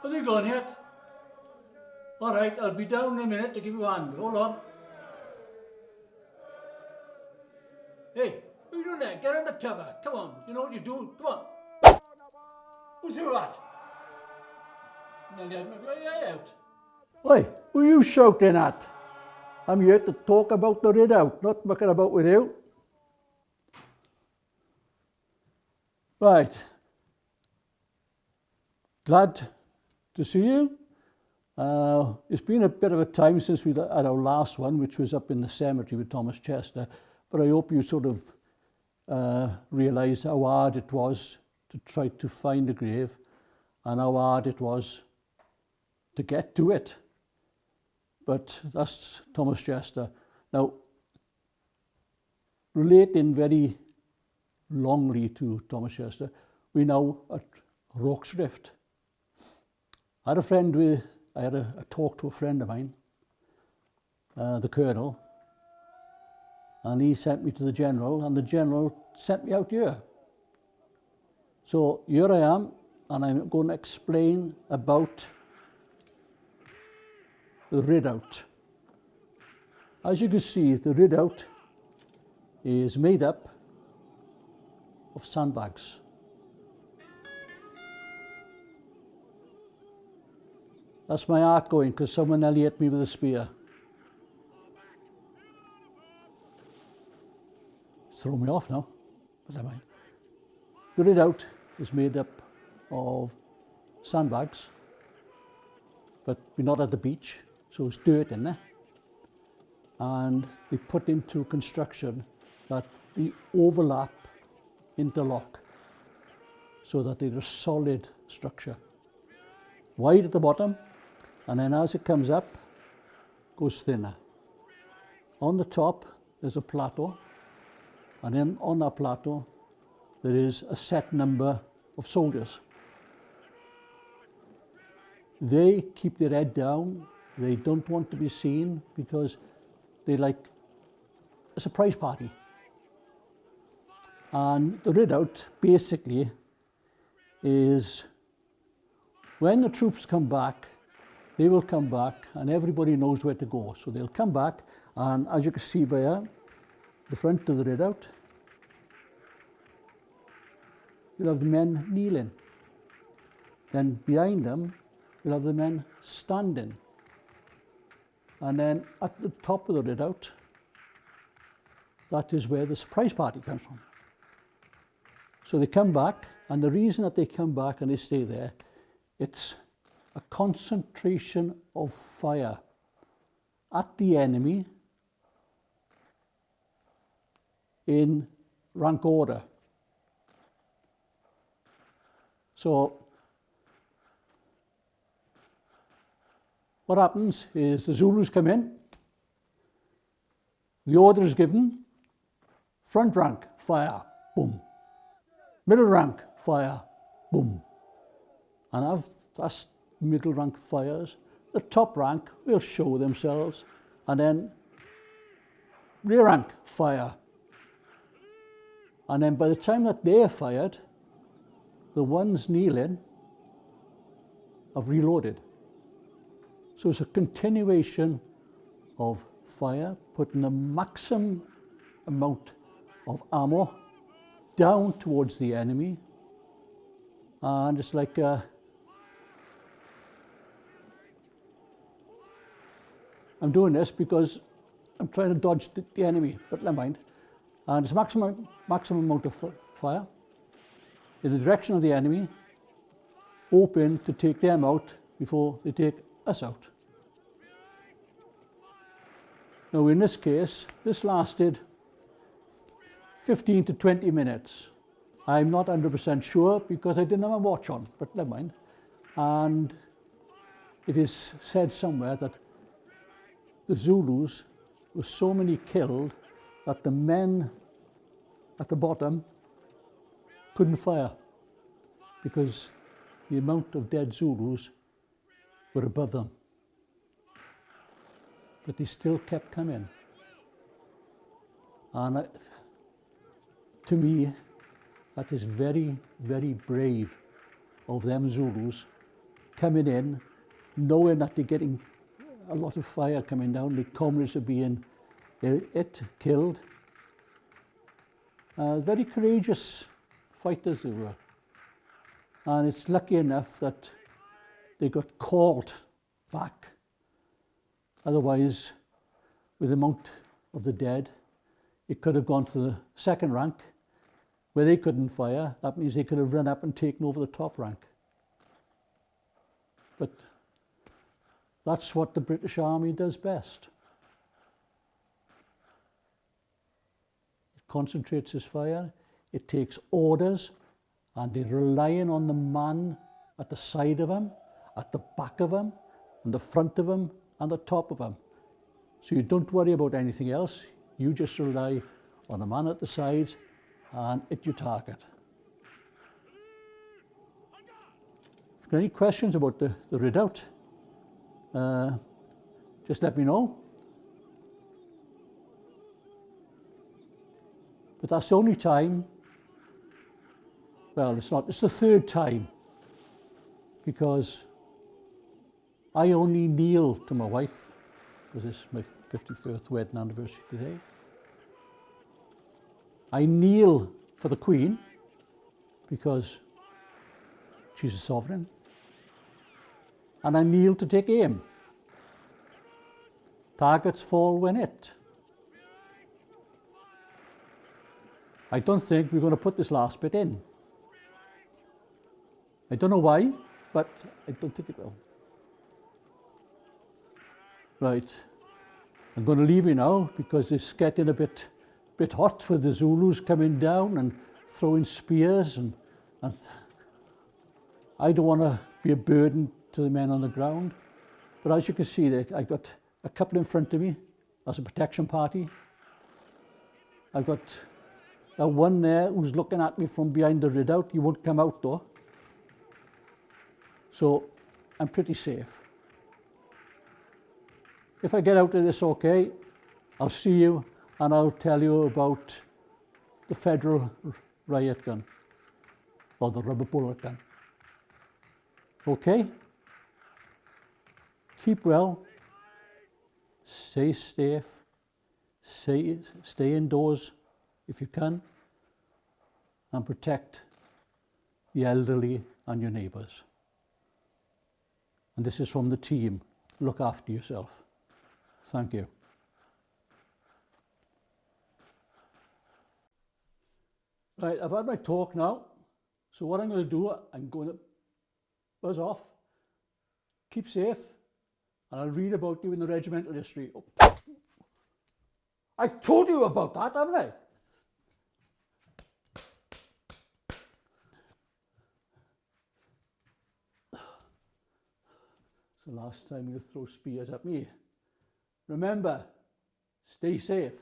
Has he gone yet? All right, I'll be down in a minute to give you a hand. Hold on. Hey, what are you doing there? Get on the cover. Come on, you know what you do. Come on. Who's who that? Nearly had my eye out. Oi, who are you shouting at? I'm here to talk about the Redoubt, not mucking about with you. Right. Glad to see you. It's been a bit of a time since we had our last one, which was up in the cemetery with Thomas Chester, but I hope you sort of realise how hard it was to try to find a grave and how hard it was to get to it. But that's Thomas Chester. Now, relating very longly to Thomas Chester, we're now at Rorkes Rift. I had a talk to a friend of mine, the Colonel, and he sent me to the General, and the General sent me out here. So here I am, and I'm going to explain about the Redoubt. As you can see, the Redoubt is made up of sandbags. That's my heart going, because someone nearly hit me with a spear. It's thrown me off now, but never mind. The Redoubt is made up of sandbags, but we're not at the beach, so it's dirt in there. And they put into construction that they overlap, interlock, so that they're a solid structure. Wide at the bottom, and then as it comes up, goes thinner. On the top, there's a plateau, and then on that plateau, there is a set number of soldiers. They keep their head down. They don't want to be seen because they like a surprise party. And the Redoubt basically is when the troops come back, they will come back and everybody knows where to go. So they'll come back, and as you can see by here, the front of the Redoubt, you'll have the men kneeling. Then behind them, you'll have the men standing. And then at the top of the Redoubt, that is where the surprise party comes from. So they come back, and the reason that they come back and they stay there, it's a concentration of fire at the enemy in rank order. So what happens is the Zulus come in, the order is given, front rank, fire, boom. Middle rank, fire, boom. And as middle rank fires, the top rank will show themselves, and then rear rank, fire. And then by the time that they're fired, the ones kneeling have reloaded. So it's a continuation of fire, putting the maximum amount of ammo down towards the enemy. And it's like I'm doing this because I'm trying to dodge the enemy, but never mind. And it's maximum amount of fire in the direction of the enemy, hoping to take them out before they take us out. Now in this case, this lasted 15 to 20 minutes. I'm not 100% sure because I didn't have a watch on, but never mind. And it is said somewhere that the Zulus were so many killed that the men at the bottom couldn't fire because the amount of dead Zulus were above them. But they still kept coming. And to me, that is very, very brave of them Zulus coming in, knowing that they're getting a lot of fire coming down, the comrades are being killed. Very courageous fighters they were. And it's lucky enough that they got called back. Otherwise, with the amount of the dead, it could have gone to the second rank, where they couldn't fire. That means they could have run up and taken over the top rank. But that's what the British Army does best. It concentrates its fire, it takes orders, and they're relying on the man at the side of them, at the back of them, on the front of them, and the top of them. So you don't worry about anything else. You just rely on the man at the sides and hit your target. If you've got any questions about the redoubt, just let me know. But that's the only time, well, it's not, it's the third time, because I only kneel to my wife, because it's my 51st wedding anniversary today. I kneel for the Queen, because she's a sovereign. And I kneel to take aim. Targets fall when hit. I don't think we're going to put this last bit in. I don't know why, but I don't think it will. Right, I'm going to leave you now because it's getting a bit hot with the Zulus coming down and throwing spears, and I don't want to be a burden to the men on the ground. But as you can see there, I got a couple in front of me as a protection party. I've got one there who's looking at me from behind the redoubt. He won't come out though. So I'm pretty safe. If I get out of this okay, I'll see you and I'll tell you about the federal riot gun, or the rubber bullet gun. Okay? Keep well, stay safe, stay indoors if you can, and protect the elderly and your neighbours. And this is from the team. Look after yourself. Thank you. Right, I've had my talk now. So what I'm going to do, I'm going to buzz off, keep safe, and I'll read about you in the regimental history. Oh. I've told you about that, haven't I? It's the last time you throw spears at me. Remember, stay safe.